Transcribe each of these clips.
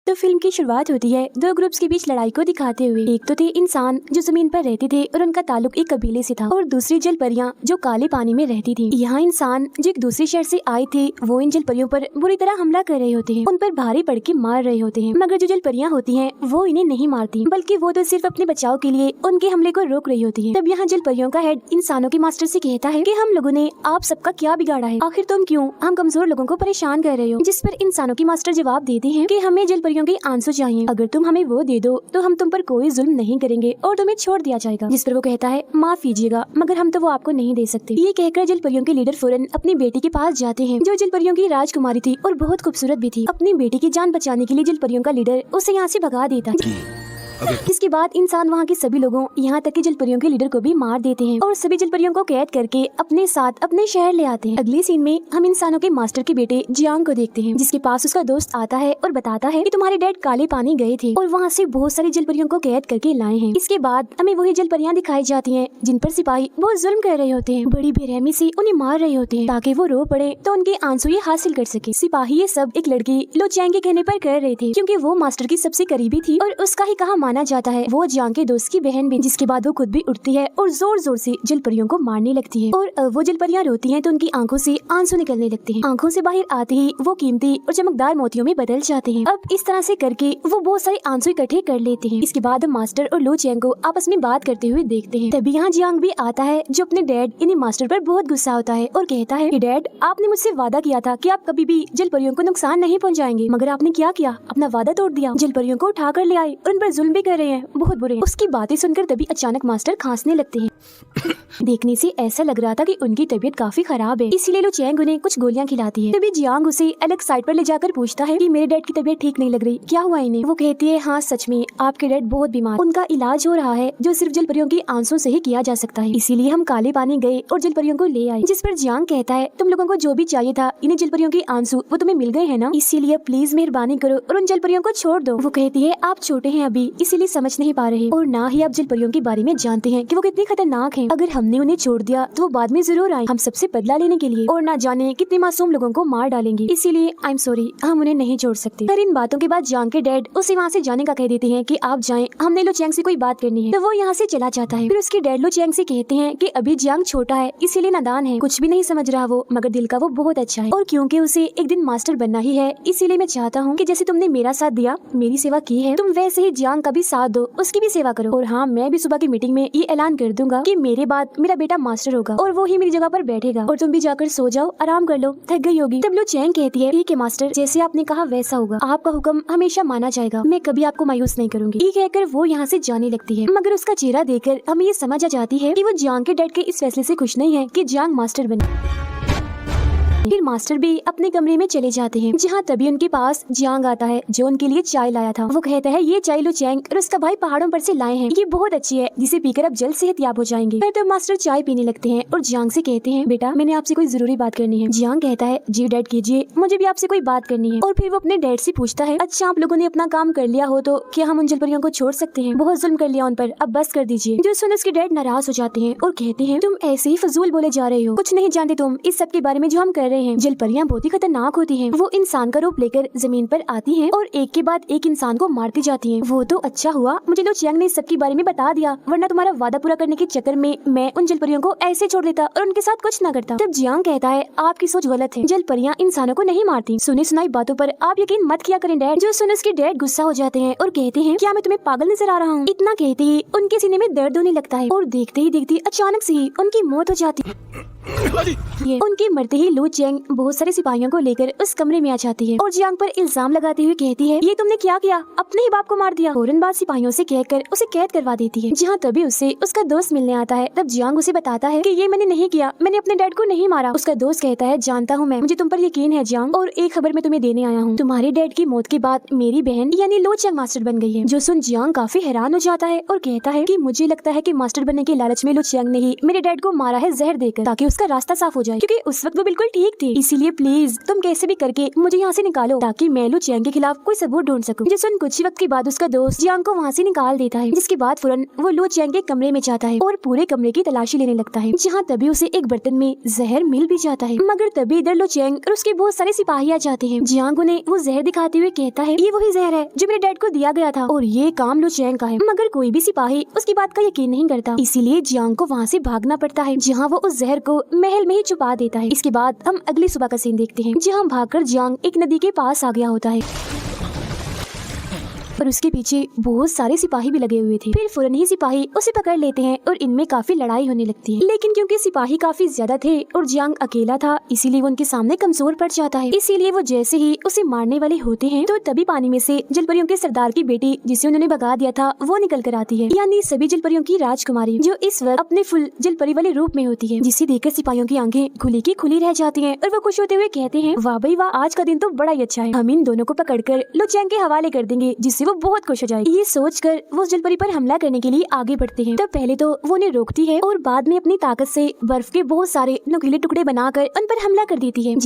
तो फिल्म की शुरुआत होती है दो ग्रुप्स के बीच लड़ाई को दिखाते हुए। एक तो थे इंसान जो जमीन पर रहते थे और उनका ताल्लुक एक कबीले से था, और दूसरी जल परियां जो काले पानी में रहती थी। यहाँ इंसान जो एक दूसरे शहर से आए थे वो इन जल परियों पर बुरी तरह हमला कर रहे होते हैं, उन पर भारी पड़ के मार रहे होते हैं। मगर जो जल परियां होती हैं वो इन्हें नहीं मारती, बल्कि वो तो सिर्फ अपने बचाव के लिए उनके हमले को रोक रही होती है। तब यहाँ जल परियों का हेड इंसानों के मास्टर से कहता है कि हम लोगों ने आप सबका क्या बिगाड़ा है, आखिर तुम क्यों हम कमजोर लोगों को परेशान कर रहे हो। जिस पर इंसानों की मास्टर जवाब देते हैं कि हमें जल परियों के आंसू चाहिए, अगर तुम हमें वो दे दो तो हम तुम पर कोई जुल्म नहीं करेंगे और तुम्हें छोड़ दिया जाएगा। जिस पर वो कहता है माफ कीजिएगा मगर हम तो वो आपको नहीं दे सकते। ये कहकर जल परियों के लीडर फौरन अपनी बेटी के पास जाते हैं जो जल परियों की राजकुमारी थी और बहुत खूबसूरत भी थी। अपनी बेटी की जान बचाने के लिए जल परियों का लीडर उसे यहाँ से भगा देता है। इसके बाद इंसान वहाँ के सभी लोगों यहाँ तक कि जल परियों के लीडर को भी मार देते हैं और सभी जल परियों को कैद करके अपने साथ अपने शहर ले आते हैं। अगले सीन में हम इंसानों के मास्टर के बेटे जियांग को देखते हैं, जिसके पास उसका दोस्त आता है और बताता है कि तुम्हारे डैड काले पानी गए थे और वहाँ से बहुत सारी जल परियों को कैद करके लाए हैं। इसके बाद हमें वही जल परियां दिखाई जाती हैं जिन पर सिपाही बहुत जुल्म कर रहे होते हैं, बड़ी बेरहमी से उन्हें मार रहे होते हैं ताकि वो रो पड़े तो उनके आंसू ये हासिल कर सके। सिपाही ये सब एक लड़की लो चैंग के कहने पर कर रहे थे क्योंकि वो मास्टर की सबसे करीबी थी और उसका ही कहा माना जाता है। वो जियांग के दोस्त की बहन भी, जिसके बाद वो खुद भी उठती है और जोर जोर से जल परियों को मारने लगती है और वो जल परियां रोती हैं तो उनकी आंखों से आंसू निकलने लगते हैं। आंखों से बाहर आते ही वो कीमती और चमकदार मोतियों में बदल जाते हैं। अब इस तरह से करके वो बहुत सारे आंसू इकट्ठे कर लेते हैं। इसके बाद मास्टर और लो चैंग को आपस में बात करते हुए देखते हैं। तभी यहाँ जियांग भी आता है जो अपने डैड यानी मास्टर पर बहुत गुस्सा होता है और कहता है कि डैड आपने मुझसे वादा किया था कि आप कभी भी जल परियों को नुकसान नहीं पहुँचाएंगे, मगर आपने क्या किया, अपना वादा तोड़ दिया। जल परियों को उठा कर ले आए और उन पर जुल्म भी कर रहे हैं, बहुत बुरे। उसकी बातें सुनकर तभी अचानक मास्टर खांसने लगते हैं। देखने से ऐसा लग रहा था कि उनकी तबीयत काफी खराब है, इसीलिए लो चैंग उन्हें कुछ गोलियां खिलाती है। तभी जियांग उसे अलग साइड पर ले जाकर पूछता है कि मेरे डैड की तबीयत ठीक नहीं लग रही, क्या हुआ इन्हें। वो कहती है हाँ सच में आपके डैड बहुत बीमार, उनका इलाज हो रहा है जो सिर्फ जल परियों के आंसू से ही किया जा सकता है, इसीलिए हम काले पानी गए और जल परियों को ले आए। जिस पर जियांग कहता है तुम लोगों को जो भी चाहिए था इन्हें जल परियों के आंसू वो तुम्हें मिल गए है ना, इसीलिए प्लीज मेहरबानी करो और उन जल परियों को छोड़ दो। वो कहती है आप छोटे हैं अभी इसीलिए समझ नहीं पा रहे और ना ही आप जल परियों के बारे में जानते हैं कि वो कितनी खतरनाक हैं। अगर हमने उन्हें छोड़ दिया तो वो बाद में जरूर आए हम सबसे बदला लेने के लिए और ना जाने कितने मासूम लोगों को मार डालेंगे, इसीलिए आई एम सॉरी हम उन्हें नहीं छोड़ सकते। फिर इन बातों के बाद जियांग के डैड उसे वहाँ से जाने का कह देते हैं कि आप जाएं, हमने लो चैंग से कोई बात करनी है। तो वो यहाँ से चला जाता है। फिर उसके डैड लो चैंग से कहते हैं कि अभी जियांग छोटा है इसीलिए नादान है, कुछ भी नहीं समझ रहा वो, मगर दिल का वो बहुत अच्छा है और क्योंकि उसे एक दिन मास्टर बनना ही है इसीलिए मैं चाहता हूँ कि जैसे तुमने मेरा साथ दिया, मेरी सेवा की है, तुम वैसे ही जियांग का भी साथ दो, उसकी भी सेवा करो। और हाँ मैं भी सुबह की मीटिंग में ये ऐलान कर दूंगा कि मेरे बाद मेरा बेटा मास्टर होगा और वो ही मेरी जगह पर बैठेगा और तुम भी जाकर सो जाओ, आराम कर लो, थक गई होगी। तब लो चैंग कहती है ठीक है मास्टर, जैसे आपने कहा वैसा होगा, आपका हुक्म हमेशा माना जाएगा, मैं कभी आपको मायूस नहीं करूंगी। ये कहकर वो यहाँ से जाने लगती है, मगर उसका चेहरा देखकर हमें ये समझ आ जाती है कि वो जियांग के डैड के इस फैसले से खुश नहीं है कि जियांग मास्टर बने। फिर मास्टर भी अपने कमरे में चले जाते हैं, जहाँ तभी उनके पास जियांग आता है जो उनके लिए चाय लाया था। वो कहता है ये चाय लो चैंग और उसका भाई पहाड़ों पर से लाए हैं, ये बहुत अच्छी है, जिसे पीकर अब जल्द सेहतयाब हो जाएंगे। फिर तो मास्टर चाय पीने लगते हैं और जियांग से कहते हैं बेटा मैंने आपसे कोई जरूरी बात करनी है। जियांग कहता है जी डैड कीजिए, मुझे भी आपसे कोई बात करनी है। और फिर वो अपने डैड से पूछता है अच्छा आप लोगों ने अपना काम कर लिया हो तो क्या हम उन जल परियों को छोड़ सकते हैं, बहुत जुल्म कर लिया उन पर, अब बस कर दीजिए। जो सुन उसके डैड नाराज हो जाते हैं और कहते हैं तुम ऐसे ही फजूल बोले जा रहे हो, कुछ नहीं जानते तुम इस सब के बारे में जो हम कर रहे हैं। जल परियां बहुत ही खतरनाक होती हैं, वो इंसान का रूप लेकर जमीन पर आती हैं और एक के बाद एक इंसान को मारती जाती हैं। वो तो अच्छा हुआ मुझे लो चैंग ने इस सब के बारे में बता दिया, वरना तुम्हारा वादा पूरा करने के चक्कर में मैं उन जल परियों को ऐसे छोड़ देता और उनके साथ कुछ न करता। तब जियांग कहता है आपकी सोच गलत है, जल परियां इंसानों को नहीं मारती, सुनी सुनाई बातों पर आप यकीन मत किया करें डैड। जो सुन उसके डैड गुस्सा हो जाते हैं और कहते हैं क्या मैं तुम्हें पागल नजर आ रहा हूँ। इतना कहते ही उनके सीने में दर्द होने लगता है और देखते ही देखते अचानक से ही उनकी मौत हो जाती है। उनके मरते ही लो चैंग बहुत सारे सिपाहियों को लेकर उस कमरे में आ जाती है और जियांग पर इल्जाम लगाते हुए कहती है ये तुमने क्या किया, अपने ही बाप को मार दिया। फौरन बाद सिपाहियों से कहकर उसे कैद करवा देती है, जहाँ तभी उसे उसका दोस्त मिलने आता है। तब जियांग उसे बताता है कि ये मैंने नहीं किया, मैंने अपने डैड को नहीं मारा। उसका दोस्त कहता है जानता हूँ मैं, मुझे तुम पर यकीन है जियांग, और एक खबर मैं तुम्हें देने आया हूँ, तुम्हारे डैड की मौत के बाद मेरी बहन यानी लो चैंग मास्टर बन गई है। जो सुन जियांग काफी हैरान हो जाता है और कहता है कि मुझे लगता है कि मास्टर बनने के लालच में लो चैंग ने ही मेरे डैड को मारा है जहर देकर, ताकि उसका रास्ता साफ हो जाए, क्योंकि उस वक्त वो बिल्कुल ठीक थे। इसीलिए प्लीज तुम कैसे भी करके मुझे यहाँ से निकालो, ताकि मैं लू चैंग के खिलाफ कोई सबूत ढूंढ सकूं। जो सुन कुछ ही वक्त के बाद उसका दोस्त जियांग को वहाँ से निकाल देता है, जिसके बाद फौरन वो लू चैंग के कमरे में जाता है और पूरे कमरे की तलाशी लेने लगता है, जहाँ तभी उसे एक बर्तन में जहर मिल भी जाता है। मगर तभी इधर लू चैंग और उसके बहुत सारे सिपाही आ जाते हैं। जियांग उन्हें वो जहर दिखाते हुए कहता है ये वही जहर है जो मेरे डैड को दिया गया था और ये काम लू चैंग का है। मगर कोई भी सिपाही उसकी बात का यकीन नहीं करता, इसीलिए जियांग को वहाँ से भागना पड़ता है, जहाँ वो उस जहर को महल में ही छुपा देता है। इसके बाद हम अगली सुबह का सीन देखते हैं, जहाँ भागकर जियांग एक नदी के पास आ गया होता है और उसके पीछे बहुत सारे सिपाही भी लगे हुए थे। फिर फौरन ही सिपाही उसे पकड़ लेते हैं और इनमें काफी लड़ाई होने लगती है। लेकिन क्योंकि सिपाही काफी ज्यादा थे और जियांग अकेला था, इसीलिए वो उनके सामने कमजोर पड़ जाता है। इसीलिए वो जैसे ही उसे मारने वाले होते हैं तो तभी पानी में से जलपरियों के सरदार की बेटी, जिसे उन्होंने भगा दिया था, वो निकल कर आती है, यानी सभी जलपरियों की राजकुमारी, जो इस वक्त अपने फुल जलपरी वाले रूप में होती है, जिसे देखकर सिपाहियों की आंखें खुली की खुली रह जाती है और वो खुश होते हुए कहते हैं वाह भाई वाह, आज का दिन तो बड़ा ही अच्छा है, हम इन दोनों को पकड़कर लू चैंग के हवाले कर देंगे, जिससे वो बहुत खुश हो जाएगी। ये सोचकर वो उस जलपरी पर हमला करने के लिए आगे बढ़ते हैं। तब पहले तो वो उन्हें रोकती है और बाद में अपनी ताकत से बर्फ के बहुत सारे नुकीले टुकड़े बनाकर उन पर हमला कर देती है,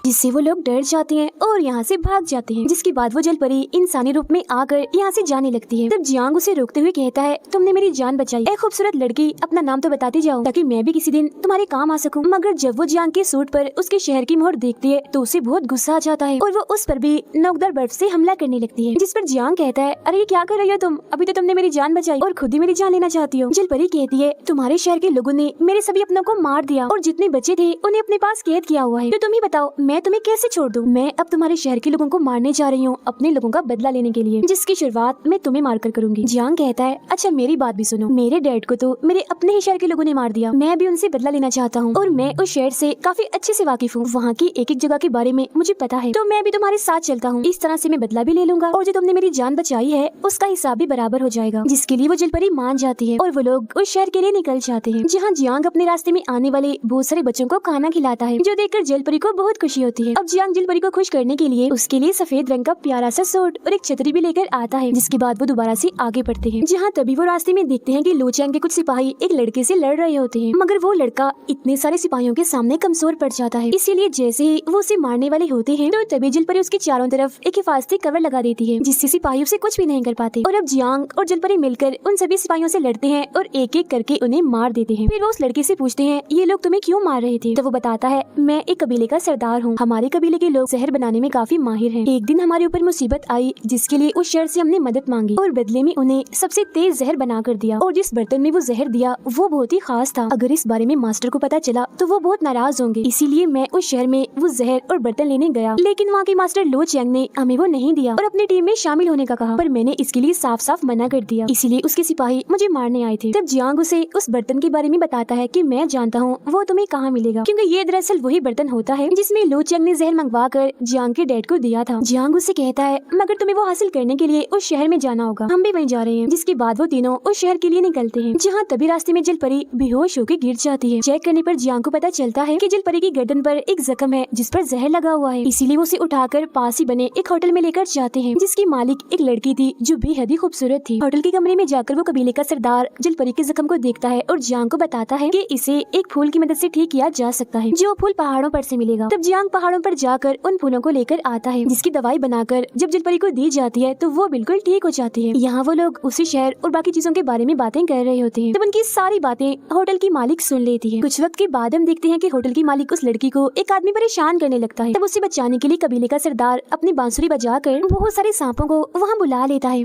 जिससे वो लोग डर जाते हैं और यहाँ से भाग जाते हैं। जिसके बाद वो जलपरी इंसानी रूप में आकर यहाँ से जाने लगती है। तब जियांग उसे रोकते हुए कहता है तुमने मेरी जान बचाई, ए खूबसूरत लड़की, अपना नाम तो बताती जाओ ताकि मैं भी किसी दिन तुम्हारे काम आ सकूं। मगर जब वो जियांग के सूट पर उसके शहर की मोहर देखती है तो उसे बहुत गुस्सा आ जाता है और वो उस पर भी नोकदार बर्फ से हमला करने लगती है, जिस पर जियांग कहता है अरे क्या कर रही हो तुम, अभी तो तुमने मेरी जान बचाई और खुद ही मेरी जान लेना चाहती हो। जलपरी कहती है तुम्हारे शहर के लोगों ने मेरे सभी अपनों को मार दिया और जितने बच्चे थे उन्हें अपने पास कैद किया हुआ है, तो तुम ही बताओ मैं तुम्हें कैसे छोड़ दूं। मैं अब तुम्हारे शहर के लोगों को मारने जा रही हूँ अपने लोगों का बदला लेने के लिए, जिसकी शुरुआत मैं तुम्हें मारकर करूंगी। जियांग कहता है अच्छा मेरी बात भी सुनो, मेरे डैड को तो मेरे अपने ही शहर के लोगों ने मार दिया, मैं भी उनसे बदला लेना चाहता हूँ और मैं उस शहर से काफी अच्छे से वाकिफ हूँ, वहाँ की एक एक जगह के बारे में मुझे पता है, तो मैं भी तुम्हारे साथ चलता हूँ, इस तरह से मैं बदला भी ले लूंगा और जो तुमने मेरी जान बचाई है उसका हिसाब भी बराबर हो जाएगा। जिसके लिए वो जलपरी मान जाती है और वो लोग उस शहर के लिए निकल जाते हैं, जहाँ जियांग अपने रास्ते में आने वाले बहुत सारे बच्चों को खाना खिलाता है, जो देखकर जलपरी को बहुत खुशी होती है। अब जियांग जलपरी को खुश करने के लिए उसके लिए सफेद रंग का प्यारा सा सूट और एक छतरी भी लेकर आता है। जिसके बाद वो दोबारा से आगे बढ़ते हैं, जहाँ तभी वो रास्ते में देखते हैं कि लू चैंग के कुछ सिपाही एक लड़के से लड़ रहे होते हैं, मगर वो लड़का इतने सारे सिपाहियों के सामने कमजोर पड़ जाता है। इसीलिए जैसे ही वो उसे मारने वाले होते हैं तो तभी जलपरी उसके चारों तरफ एक हिफाजती कवर लगा देती है, जिससे सिपाही उसे कुछ भी नहीं कर पाते। और अब जियांग और जलपरी मिलकर उन सभी सिपाहियों से लड़ते हैं और एक एक करके उन्हें मार देते हैं। फिर वो उस लड़के से पूछते हैं ये लोग तुम्हें क्यों मार रहे थे, तो वो बताता है मैं एक कबीले का सरदार हूँ, हमारे कबीले के लोग जहर बनाने में काफी माहिर हैं। एक दिन हमारे ऊपर मुसीबत आई जिसके लिए उस शहर से हमने मदद मांगी और बदले में उन्हें सबसे तेज जहर बना कर दिया, और जिस बर्तन में वो जहर दिया वो बहुत ही खास था। अगर इस बारे में मास्टर को पता चला तो वो बहुत नाराज होंगे, इसीलिए मैं उस शहर में वो जहर और बर्तन लेने गया, लेकिन वहाँ के मास्टर लू चैंग ने हमें वो नहीं दिया और अपनी टीम में शामिल होने का कहा, पर मैंने इसके लिए साफ साफ मना कर दिया, इसीलिए उसके सिपाही मुझे मारने आए थे। तब जियांग उसे उस बर्तन के बारे में बताता है कि मैं जानता हूँ वो तुम्हें कहाँ मिलेगा, क्योंकि ये दरअसल वही बर्तन होता है जिसमें लू चैंग ने जहर मंगवा कर जियांग के डैड को दिया था। जियांग उससे कहता है मगर तुम्हें वो हासिल करने के लिए उस शहर में जाना होगा, हम भी वहीं जा रहे हैं। जिसके बाद वो तीनों उस शहर के लिए निकलते हैं, जहाँ तभी रास्ते में जलपरी बेहोश होकर गिर जाती है। चेक करने पर जियांग को पता चलता है कि जलपरी की गर्दन पर एक जख्म है जिस पर जहर लगा हुआ है, इसीलिए वो उसे उठाकर पास ही बने एक होटल में लेकर जाते हैं, जिसकी मालिक एक लड़की थी जो बेहद ही खूबसूरत थी। होटल के कमरे में जाकर वो कबीले का सरदार जलपरी के जख्म को देखता है और जियांग को बताता है कि इसे एक फूल की मदद से ठीक किया जा सकता है, जो फूल पहाड़ों पर से मिलेगा। तब जियांग पहाड़ों पर जाकर उन फूलों को लेकर आता है, जिसकी दवाई बनाकर जब जलपरी को दी जाती है तो वो बिल्कुल ठीक हो जाती है। यहाँ वो लोग उसी शहर और बाकी चीजों के बारे में बातें कर रहे होते हैं, तब उनकी सारी बातें होटल की मालिक सुन लेती है। कुछ वक्त के बाद हम देखते हैं कि होटल की मालिक उस लड़की को एक आदमी परेशान करने लगता है। तब उसे बचाने के लिए कबीले का सरदार अपनी बांसुरी बजाकर बहुत सारे सांपों को वहाँ बुला लेता है।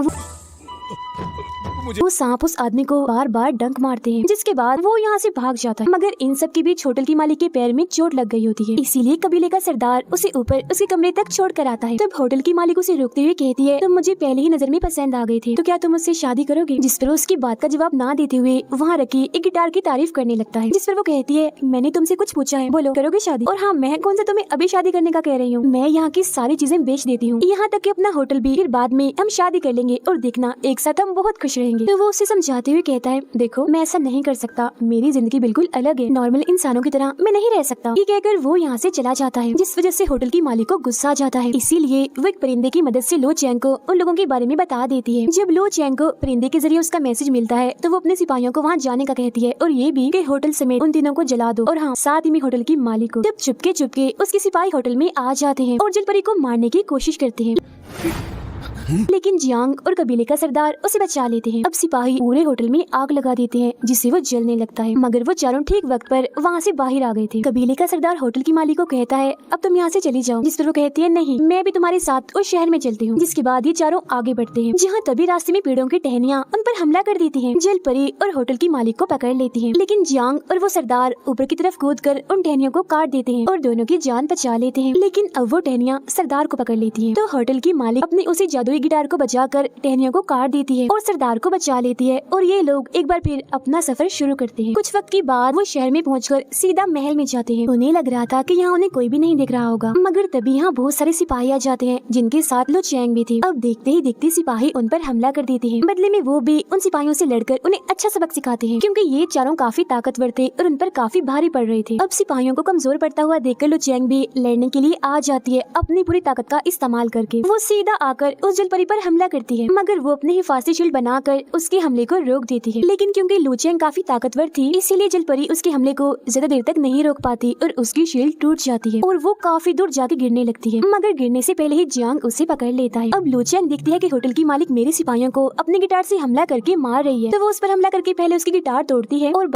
वो सांप उस आदमी को बार बार डंक मारते हैं, जिसके बाद वो यहाँ से भाग जाता है। मगर इन सब के बीच होटल की मालिक के पैर में चोट लग गई होती है, इसीलिए कबीले का सरदार उसे ऊपर उसके कमरे तक छोड़ कर आता है। तब होटल की मालिक उसे रोकते हुए कहती है तुम मुझे पहले ही नजर में पसंद आ गई थी, तो क्या तुम मुझसे शादी करोगे? जिस पर उसकी बात का जवाब ना देते हुए वहाँ रखी एक गिटार की तारीफ करने लगता है, जिस पर वो कहती है मैंने तुमसे कुछ पूछा है, बोलो करोगे शादी? और हाँ, मैं कौन सा तुम्हें अभी शादी करने का कह रही हूँ, मैं यहाँ की सारी चीजें बेच देती हूँ, यहाँ तक कि अपना होटल भी, फिर बाद में हम शादी कर लेंगे और देखना एक साथ हम बहुत खुश रहेंगे। रहेंगे। तो वो उसे समझाते हुए कहता है, देखो मैं ऐसा नहीं कर सकता, मेरी जिंदगी बिल्कुल अलग है, नॉर्मल इंसानों की तरह मैं नहीं रह सकता। ये कहकर वो यहाँ से चला जाता है, जिस वजह से होटल की मालिक को गुस्सा आ जाता है। इसीलिए वो एक परिंदे की मदद से लो चैंग को उन लोगों के बारे में बता देती है। जब लो चैंग को परिंदे के जरिए उसका मैसेज मिलता है तो वो अपने सिपाहियों को वहाँ जाने का कहती है, और ये भी कि होटल समेत उन तीनों को जला दो, और हाँ साथ ही में होटल की मालिक को। तब चुपके चुपके उसके सिपाही होटल में आ जाते हैं और जलपरी को मारने की कोशिश करते हैं, लेकिन जियांग और कबीले का सरदार उसे बचा लेते हैं। अब सिपाही पूरे होटल में आग लगा देते हैं, जिससे वो जलने लगता है, मगर वो चारों ठीक वक्त पर वहाँ से बाहर आ गए थे। कबीले का सरदार होटल की मालिक को कहता है, अब तुम यहाँ से चली जाओ, जिस पर वो कहती है, नहीं मैं भी तुम्हारे साथ उस शहर में चलती हूँ। जिसके बाद ये चारों आगे बढ़ते हैं, जहाँ तभी रास्ते में पेड़ों की टहनियाँ उन पर हमला कर देती है। जलपरी और होटल की मालिक को पकड़ लेती है, लेकिन जियांग और वो सरदार ऊपर की तरफ कूद कर उन टहनियों को काट देते हैं और दोनों की जान बचा लेते हैं। लेकिन अब वो टहनियाँ सरदार को पकड़ लेती है, तो होटल की मालिक अपने उसी जादुई गिटार को बजाकर टहनियों को काट देती है और सरदार को बचा लेती है, और ये लोग एक बार फिर अपना सफर शुरू करते हैं। कुछ वक्त के बाद वो शहर में पहुंचकर सीधा महल में जाते हैं। उन्हें लग रहा था कि यहाँ उन्हें कोई भी नहीं देख रहा होगा, मगर तभी यहाँ बहुत सारे सिपाही आ जाते हैं, जिनके साथ लो चैंग भी थी। अब देखते ही देखते सिपाही उन पर हमला कर देते हैं। बदले में वो भी उन सिपाहियों से लड़कर उन्हें अच्छा सबक सिखाते हैं, क्योंकि ये चारों काफी ताकतवर थे और उन पर काफी भारी पड़ रहे थे। अब सिपाहियों को कमजोर पड़ता हुआ देखकर लो चैंग भी लड़ने के लिए आ जाती है, अपनी पूरी ताकत का इस्तेमाल करके। वो सीधा आकर उस जलपरी पर हमला करती है, मगर वो अपने हिफाजती शील्ड बनाकर उसके हमले को रोक देती है। लेकिन क्योंकि लो चैंग काफी ताकतवर थी, इसीलिए जलपरी उसके हमले को ज्यादा देर तक नहीं रोक पाती और उसकी शील्ड टूट जाती है और वो काफी दूर जाके गिरने लगती है, मगर गिरने से पहले ही जियांग उसे पकड़ लेता है। अब लो चैंग देखती है कि होटल की मालिक मेरे सिपाहियों को अपने गिटार से हमला करके मार रही है, तो वो उस पर हमला करके पहले उसकी गिटार तोड़ती है और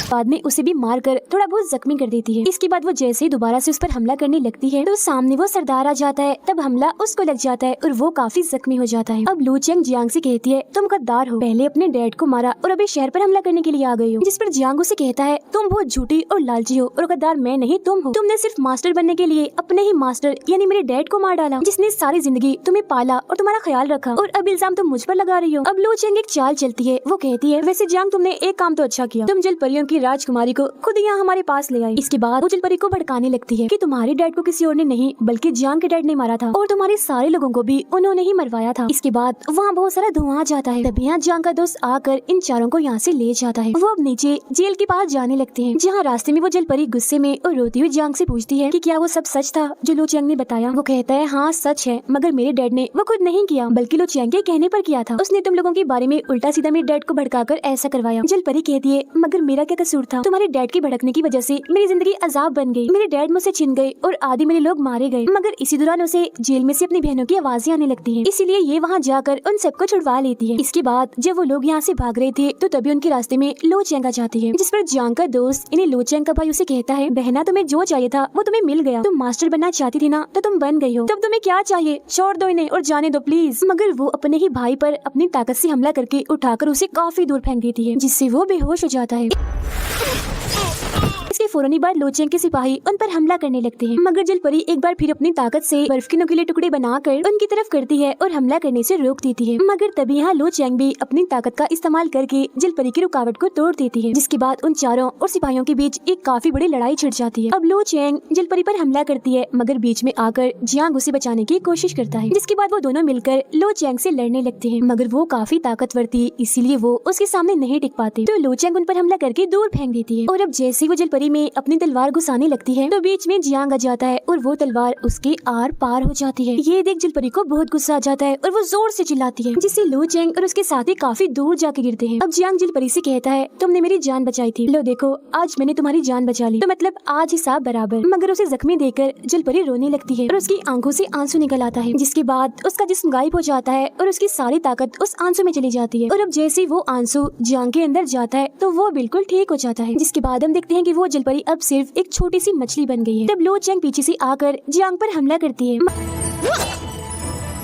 बाद में उसे भी मारकर थोड़ा बहुत जख्मी कर देती है। इसके बाद वो जैसे ही दोबारा से उस पर हमला करने लगती है तो सामने वो सरदार आ जाता है, तब हमला उसको लग जाता है और वो काफी जख्मी हो जाता है। अब लो चैंग जियांग से कहती है, तुम गद्दार हो, पहले अपने डैड को मारा और अभी शहर पर हमला करने के लिए आ गई हो। जिस पर जियांग उसे कहता है, तुम बहुत झूठी और लालची हो और गद्दार मैं नहीं तुम हो। तुमने सिर्फ मास्टर बनने के लिए अपने ही मास्टर यानी मेरे डैड को मार डाला, जिसने सारी जिंदगी तुम्हें पाला और तुम्हारा ख्याल रखा, और अब इल्जाम तुम मुझ पर लगा रही हो। अब लो चैंग एक चाल चलती है, वो कहती है, वैसे जियांग तुमने एक काम तो अच्छा किया, तुम जलपरियों की राजकुमारी को खुद यहाँ हमारे पास ले आई। इसके बाद वो जलपरी को भड़काने लगती है कि तुम्हारे डैड को किसी और ने नहीं बल्कि जियांग के डैड ने मारा था और तुम्हारे सारे लोगों को भी उन्होंने ही मरवाया था। इसके बाद वहाँ बहुत सारा धुआं आ जाता है, तभी यहाँ जियांग का दोस्त आकर इन चारों को यहाँ से ले जाता है। वो अब नीचे जेल के पास जाने लगते हैं, जहाँ रास्ते में वो जलपरी गुस्से में और रोती हुई जियांग से पूछती है कि क्या वो सब सच था जो लो चैंग ने बताया। वो कहता है, हाँ सच है, मगर मेरे डैड ने वो खुद नहीं किया बल्कि लो चैंग के कहने पर किया था। उसने तुम लोगों के बारे में उल्टा सीधा मेरे डैड को भड़काकर ऐसा करवाया। जलपरी कहती है, मगर मेरा क्या कसूर था, तुम्हारे डैड के भड़कने की वजह से मेरी जिंदगी अजाब बन गई, मेरे डैड मुझसे छिन गए और आधे मेरे लोग मारे गए, मगर इसी दौरान उसे जेल में से अपनी बहनों की आवाजें आने लगती हैं, इसीलिए ये वहाँ जाकर उन सबको छुड़वा लेती है। इसके बाद जब वो लोग यहाँ से भाग रहे थे तो तभी उनके रास्ते में लो चैंग आ जाती है, जिस पर जियांग का दोस्त इन्हें लो चैंग का भाई उसे कहता है, बहना तुम्हें जो चाहिए था वो तुम्हें मिल गया, तुम मास्टर बनना चाहती थी ना तो तुम बन गई हो, तब तुम्हें क्या चाहिए, छोड़ दो इन्हें और जाने दो प्लीज। मगर वो अपने ही भाई पर अपनी ताकत से हमला करके उठाकर उसे काफी दूर फेंक देती है, जिससे वो बेहोश हो जाता है। इसके फौरन बाद लो चैंग के सिपाही उन पर हमला करने लगते हैं, मगर जलपरी एक बार फिर अपनी ताकत से बर्फ के नुकीले टुकड़े बनाकर उनकी तरफ करती है और हमला करने से रोक देती है। मगर तभी यहाँ लो चैंग भी अपनी ताकत का इस्तेमाल करके जलपरी की रुकावट को तोड़ देती है, जिसके बाद उन चारों और सिपाहियों के बीच एक काफी बड़ी लड़ाई छिड़ जाती है। अब लो चैंग जलपरी पर हमला करती है, मगर बीच में आकर जियांग उसे बचाने की कोशिश करता है, जिसके बाद वो दोनों मिलकर लो चैंग से लड़ने लगते हैं, मगर वो काफी ताकतवर थी इसीलिए वो उसके सामने नहीं टिक पाते, तो लो चैंग उन पर हमला करके दूर फेंक देती है। और अब जैसे वो जलपरी में अपनी तलवार घुसाने लगती है तो बीच में जियांग आ जाता है और वो तलवार उसके आर पार हो जाती है। ये देख जलपरी को बहुत गुस्सा आ जाता है और वो जोर से चिल्लाती है, जिससे लो चैंग और उसके साथी काफी दूर जाके गिरते हैं। अब जियांग जलपरी से कहता है, तुमने मेरी जान बचाई थी, लो देखो आज मैंने तुम्हारी जान बचा ली, तो मतलब आज हिसाब बराबर। मगर उसे जख्मी देकर जलपरी रोने लगती है और उसकी आंखों से आंसू निकल आता है, जिसके बाद उसका जिस्म गायब हो जाता है और उसकी सारी ताकत उस आंसू में चली जाती है। और अब जैसे ही वो आंसू जियांग के अंदर जाता है तो वो बिल्कुल ठीक हो जाता है, जिसके बाद हम देखते हैं कि वो जलपरी अब सिर्फ एक छोटी सी मछली बन गई है। तब लो चैंग पीछे से आकर जियांग पर हमला करती है,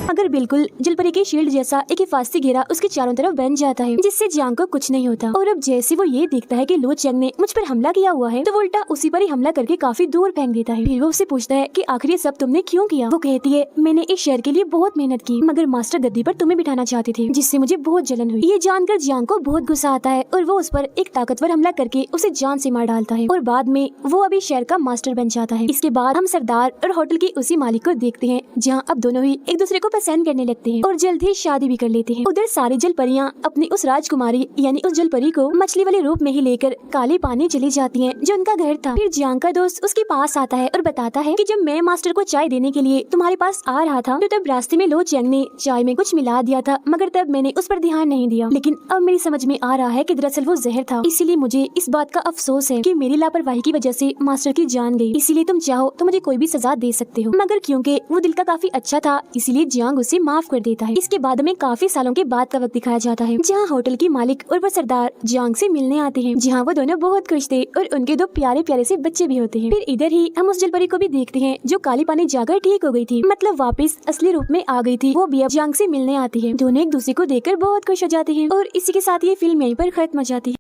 मगर बिल्कुल जलपरी की शील्ड जैसा एक हिफाजती घेरा उसके चारों तरफ बन जाता है, जिससे जियांग को कुछ नहीं होता। और अब जैसे वो ये देखता है कि लो चैंग ने मुझ पर हमला किया हुआ है तो वो उल्टा उसी पर ही हमला करके काफी दूर फेंक देता है। फिर वो उससे पूछता है कि आखिर ये सब तुमने क्यों किया। वो कहती है, मैंने इस शहर के लिए बहुत मेहनत की, मगर मास्टर गद्दी पर तुम्हें बिठाना चाहती थी, जिससे मुझे बहुत जलन हुई। ये जानकर जियांग को बहुत गुस्सा आता है और वो उस पर एक ताकतवर हमला करके उसे जान से मार डालता है और बाद में वो अभी शहर का मास्टर बन जाता है। इसके बाद हम सरदार और होटल की उसी मालिक को देखते हैं, जहाँ अब दोनों ही एक दूसरे को उसका सहन करने लगते हैं और जल्द ही शादी भी कर लेते हैं। उधर सारी जल परियां अपनी उस राजकुमारी यानी उस जल परी को मछली वाले रूप में ही लेकर काले पानी चली जाती हैं, जो उनका घर था। फिर जियांग का दोस्त उसके पास आता है और बताता है कि जब मैं मास्टर को चाय देने के लिए तुम्हारे पास आ रहा था तो तब रास्ते में लो चेंग ने चाय में कुछ मिला दिया था, मगर तब मैंने उस पर ध्यान नहीं दिया। लेकिन अब मेरी समझ में आ रहा है कि दरअसल वो जहर था, इसीलिए मुझे इस बात का अफसोस है कि मेरी लापरवाही की वजह से मास्टर की जान गई। इसीलिए तुम चाहो तो मुझे कोई भी सजा दे सकते हो। मगर क्योंकि वो दिल का काफी अच्छा था, इसीलिए जियांग उसे माफ कर देता है। इसके बाद में काफी सालों के बाद का वक्त दिखाया जाता है, जहाँ होटल की मालिक और वो सरदार जियांग से मिलने आते हैं, जहाँ वो दोनों बहुत खुश थे और उनके दो प्यारे प्यारे से बच्चे भी होते हैं। फिर इधर ही हम उस जलपरी को भी देखते हैं जो काली पानी जाकर ठीक हो गई थी, मतलब वापस असली रूप में आ गई थी। वो भी अब जियांग से मिलने आती है। दोनों एक दूसरे को देखकर बहुत खुश हो जाते हैं और इसी के साथ ये फिल्म यहीं पर खत्म हो जाती है।